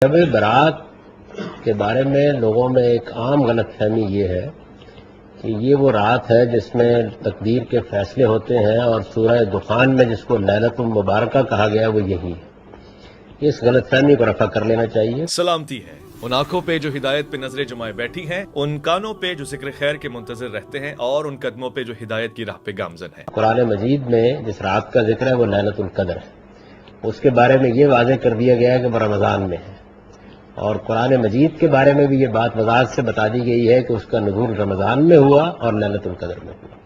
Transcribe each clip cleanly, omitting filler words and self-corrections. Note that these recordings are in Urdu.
شب برات کے بارے میں لوگوں میں ایک عام غلط فہمی یہ ہے کہ یہ وہ رات ہے جس میں تقدیر کے فیصلے ہوتے ہیں، اور سورہ دخان میں جس کو لیلۃ المبارکہ کہا گیا وہ یہی ہے۔ اس غلط فہمی کو رفع کر لینا چاہیے۔ سلامتی ہے ان آنکھوں پہ جو ہدایت پہ نظریں جمائے بیٹھی ہیں، ان کانوں پہ جو ذکر خیر کے منتظر رہتے ہیں، اور ان قدموں پہ جو ہدایت کی راہ پہ گامزن ہیں۔ قرآن مجید میں جس رات کا ذکر ہے وہ لیلۃ القدر ہے۔ اس کے بارے میں یہ واضح کر دیا گیا ہے کہ وہ رمضان میں ہے، اور قرآن مجید کے بارے میں بھی یہ بات وضاحت سے بتا دی گئی ہے کہ اس کا نزول رمضان میں ہوا اور لیلۃ القدر میں ہوا۔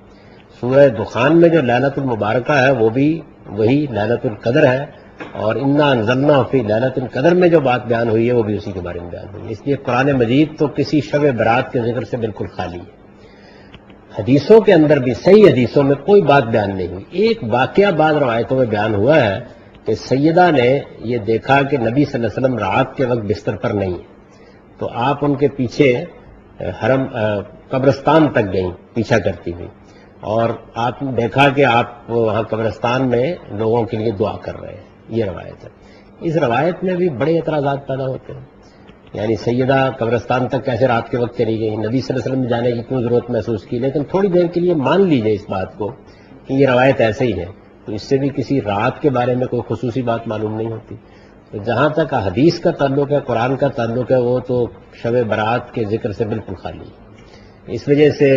سورہ دخان میں جو لیلۃ المبارکہ ہے وہ بھی وہی لیلۃ القدر ہے، اور انا انزلناہ فی لیلۃ القدر میں جو بات بیان ہوئی ہے وہ بھی اسی کے بارے میں بیان ہوئی ہے۔ اس لیے قرآن مجید تو کسی شب برات کے ذکر سے بالکل خالی ہے۔ حدیثوں کے اندر بھی صحیح حدیثوں میں کوئی بات بیان نہیں ہوئی۔ ایک واقعہ بعض روایتوں میں بیان ہوا ہے کہ سیدہ نے یہ دیکھا کہ نبی صلی اللہ علیہ وسلم رات کے وقت بستر پر نہیں ہے، تو آپ ان کے پیچھے حرم قبرستان تک گئیں پیچھا کرتی ہوئی، اور آپ نے دیکھا کہ آپ وہاں قبرستان میں لوگوں کے لیے دعا کر رہے ہیں۔ یہ روایت ہے۔ اس روایت میں بھی بڑے اعتراضات پیدا ہوتے ہیں، یعنی سیدہ قبرستان تک کیسے رات کے وقت چلی گئی، نبی صلی اللہ علیہ وسلم جانے کی کیوں ضرورت محسوس کی؟ لیکن تھوڑی دیر کے لیے مان لیجئے اس بات کو کہ یہ روایت ایسے ہی ہے، تو اس سے بھی کسی رات کے بارے میں کوئی خصوصی بات معلوم نہیں ہوتی۔ تو جہاں تک حدیث کا تعلق ہے، قرآن کا تعلق ہے، وہ تو شب برات کے ذکر سے بالکل خالی ہے۔ اس وجہ سے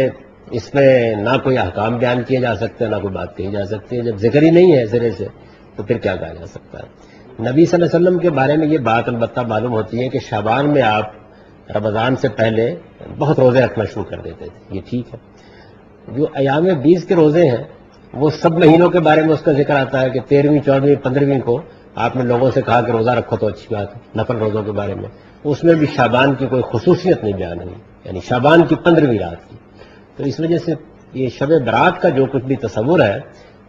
اس میں نہ کوئی احکام بیان کیے جا سکتے، نہ کوئی بات کہی جا سکتی ہے۔ جب ذکر ہی نہیں ہے سرے سے تو پھر کیا کہا جا سکتا ہے؟ نبی صلی اللہ علیہ وسلم کے بارے میں یہ بات البتہ معلوم ہوتی ہے کہ شعبان میں آپ رمضان سے پہلے بہت روزے رکھنا شروع کر دیتے تھے، یہ ٹھیک ہے۔ جو ایام 20 کے روزے ہیں وہ سب مہینوں کے بارے میں اس کا ذکر آتا ہے کہ 13ویں 14ویں 15ویں کو آپ نے لوگوں سے کہا کہ روزہ رکھو تو اچھی بات ہے، نفل روزوں کے بارے میں۔ اس میں بھی شعبان کی کوئی خصوصیت نہیں بیان ہوئی، یعنی شعبان کی 15ویں رات کی۔ تو اس وجہ سے یہ شب برات کا جو کچھ بھی تصور ہے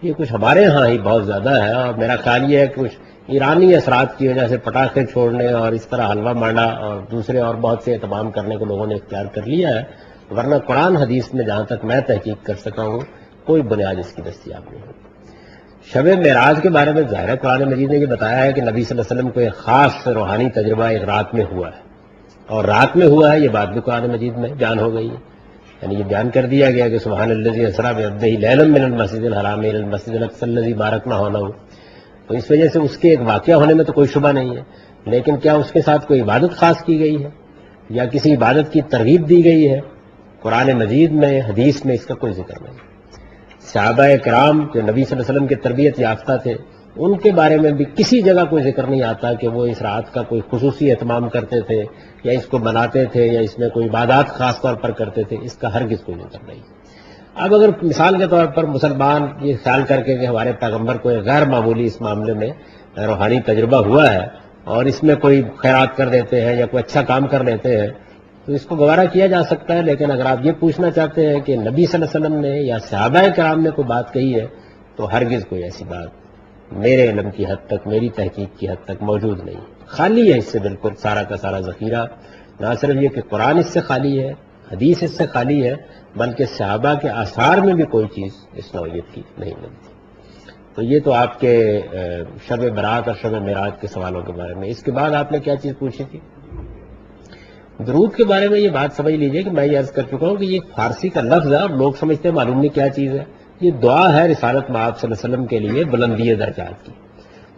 یہ کچھ ہمارے ہاں ہی بہت زیادہ ہے، اور میرا خیال یہ ہے کہ کچھ ایرانی اثرات کی وجہ سے پٹاخے چھوڑنے اور اس طرح حلوہ مانڈا اور دوسرے اور بہت سے اہتمام کرنے کو لوگوں نے اختیار کر لیا ہے، ورنہ قرآن حدیث میں جہاں تک میں تحقیق کر سکا ہوں کوئی بنیاد اس کی دستیاب نہیں ہوتی۔ شب معراج کے بارے میں ظاہر ہے قرآن مجید نے یہ بتایا ہے کہ نبی صلی اللہ علیہ وسلم کو ایک خاص روحانی تجربہ ایک رات میں ہوا ہے، اور رات میں ہوا ہے یہ بات بھی قرآن مجید میں بیان ہو گئی ہے۔ یعنی یہ بیان کر دیا گیا کہ سبحان الذی اسریٰ بعبدہ لیلا من المسجد الحرام الی المسجد الاقصی الذی بارکنا حولہ، تو اس وجہ سے اس کے ایک واقعہ ہونے میں تو کوئی شبہ نہیں ہے، لیکن کیا اس کے ساتھ کوئی عبادت خاص کی گئی ہے یا کسی عبادت کی ترغیب دی گئی ہے؟ قرآن مجید میں حدیث میں اس کا کوئی ذکر نہیں۔ صحابہ کرام جو نبی صلی اللہ علیہ وسلم کے تربیت یافتہ تھے ان کے بارے میں بھی کسی جگہ کوئی ذکر نہیں آتا کہ وہ اس رات کا کوئی خصوصی اہتمام کرتے تھے یا اس کو مناتے تھے یا اس میں کوئی عبادات خاص طور پر کرتے تھے، اس کا ہرگز کوئی ذکر نہیں۔ اب اگر مثال کے طور پر مسلمان یہ خیال کر کے کہ ہمارے پیغمبر کو ایک غیر معمولی اس معاملے میں روحانی تجربہ ہوا ہے اور اس میں کوئی خیرات کر دیتے ہیں یا کوئی اچھا کام کر لیتے ہیں تو اس کو گوارا کیا جا سکتا ہے، لیکن اگر آپ یہ پوچھنا چاہتے ہیں کہ نبی صلی اللہ علیہ وسلم نے یا صحابہ کرام نے کوئی بات کہی ہے تو ہرگز کوئی ایسی بات میرے علم کی حد تک، میری تحقیق کی حد تک موجود نہیں۔ خالی ہے اس سے بالکل سارا کا سارا ذخیرہ، نہ صرف یہ کہ قرآن اس سے خالی ہے، حدیث اس سے خالی ہے، بلکہ صحابہ کے آثار میں بھی کوئی چیز اس نوعیت کی نہیں ملتی۔ تو یہ تو آپ کے شب برات اور شب معراج کے سوالوں کے بارے میں۔ اس کے بعد آپ نے کیا چیز پوچھی تھی؟ درود کے بارے میں یہ بات سمجھ لیجئے کہ میں یہ عرض کر چکا ہوں کہ یہ فارسی کا لفظ ہے اور لوگ سمجھتے ہیں معلوم نہیں کیا چیز ہے۔ یہ دعا ہے رسالت مآب صلی اللہ علیہ وسلم کے لیے بلندی درجات کی،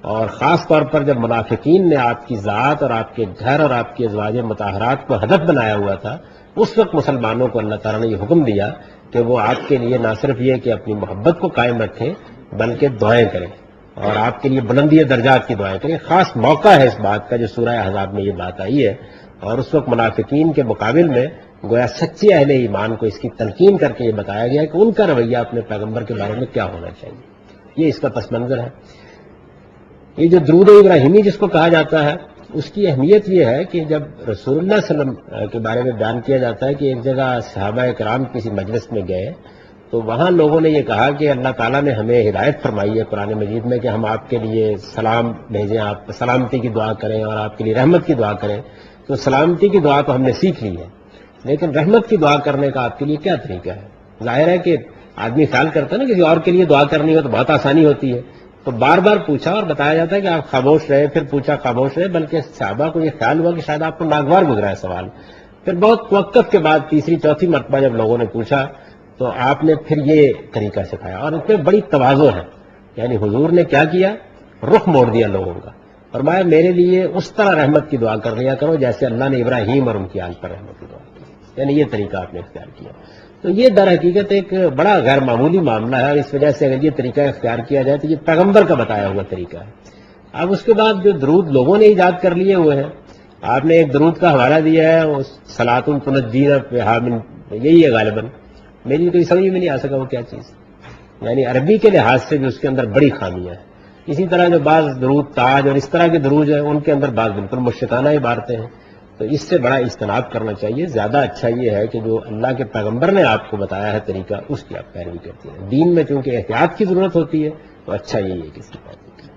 اور خاص طور پر جب منافقین نے آپ کی ذات اور آپ کے گھر اور آپ کی ازواج مطہرات کو ہدف بنایا ہوا تھا، اس وقت مسلمانوں کو اللہ تعالیٰ نے یہ حکم دیا کہ وہ آپ کے لیے نہ صرف یہ کہ اپنی محبت کو قائم رکھیں بلکہ دعائیں کریں اور آپ کے لیے بلندی درجات کی دعائیں کریں۔ خاص موقع ہے اس بات کا جو سورہ احزاب میں یہ بات آئی ہے، اور اس وقت منافقین کے مقابل میں گویا سچے اہل ایمان کو اس کی تلقین کر کے یہ بتایا گیا کہ ان کا رویہ اپنے پیغمبر کے بارے میں کیا ہونا چاہیے۔ یہ اس کا پس منظر ہے۔ یہ جو درود ابراہیمی جس کو کہا جاتا ہے اس کی اہمیت یہ ہے کہ جب رسول اللہ صلی اللہ علیہ وسلم کے بارے میں بیان کیا جاتا ہے کہ ایک جگہ صحابہ کرام کسی مجلس میں گئے تو وہاں لوگوں نے یہ کہا کہ اللہ تعالیٰ نے ہمیں ہدایت فرمائی ہے قرآن مجید میں کہ ہم آپ کے لیے سلام بھیجیں، آپ سلامتی کی دعا کریں اور آپ کے لیے رحمت کی دعا کریں۔ تو سلامتی کی دعا تو ہم نے سیکھ لی ہے، لیکن رحمت کی دعا کرنے کا آپ کے لیے کیا طریقہ ہے؟ ظاہر ہے کہ آدمی خیال کرتا ہے نا کسی اور کے لیے دعا کرنی ہو تو بہت آسانی ہوتی ہے، تو بار بار پوچھا اور بتایا جاتا ہے کہ آپ خاموش رہے، پھر پوچھا خاموش رہے، بلکہ صحابہ کو یہ خیال ہوا کہ شاید آپ کو ناگوار گزرا ہے سوال. پھر بہت توقف کے بعد تیسری چوتھی مرتبہ جب لوگوں نے پوچھا تو آپ نے پھر یہ طریقہ سکھایا، اور اس میں بڑی تواضع ہے. یعنی حضور نے کیا کیا؟ رخ موڑ دیا لوگوں کا. فرمایا میرے لیے اس طرح رحمت کی دعا کر لیا کرو جیسے اللہ نے ابراہیم اور ان کی آل پر رحمت کی دعا کی. یعنی یہ طریقہ آپ نے اختیار کیا. تو یہ در حقیقت ایک بڑا غیر معمولی معاملہ ہے، اور اس وجہ سے اگر یہ طریقہ اختیار کیا جائے تو یہ پیغمبر کا بتایا ہوا طریقہ ہے. اب اس کے بعد جو درود لوگوں نے ایجاد کر لیے ہوئے ہیں، آپ نے ایک درود کا حوالہ دیا ہے صلاۃ تنجینا بہا من، یہی ہے غالباً. میری تو سمجھ میں نہیں آ سکا وہ کیا چیز. یعنی عربی کے لحاظ سے بھی اس کے اندر بڑی خامیاں ہیں. اسی طرح جو بعض درود تاج اور اس طرح کے دروج ہیں ان کے اندر بعض بالکل مشرکانہ عبارتیں ہیں. تو اس سے بڑا اجتناب کرنا چاہیے. زیادہ اچھا یہ ہے کہ جو اللہ کے پیغمبر نے آپ کو بتایا ہے طریقہ، اس کی آپ پیروی کرتے ہیں. دین میں چونکہ احتیاط کی ضرورت ہوتی ہے تو اچھا یہی ہے کہ اس کی پیروی کریں.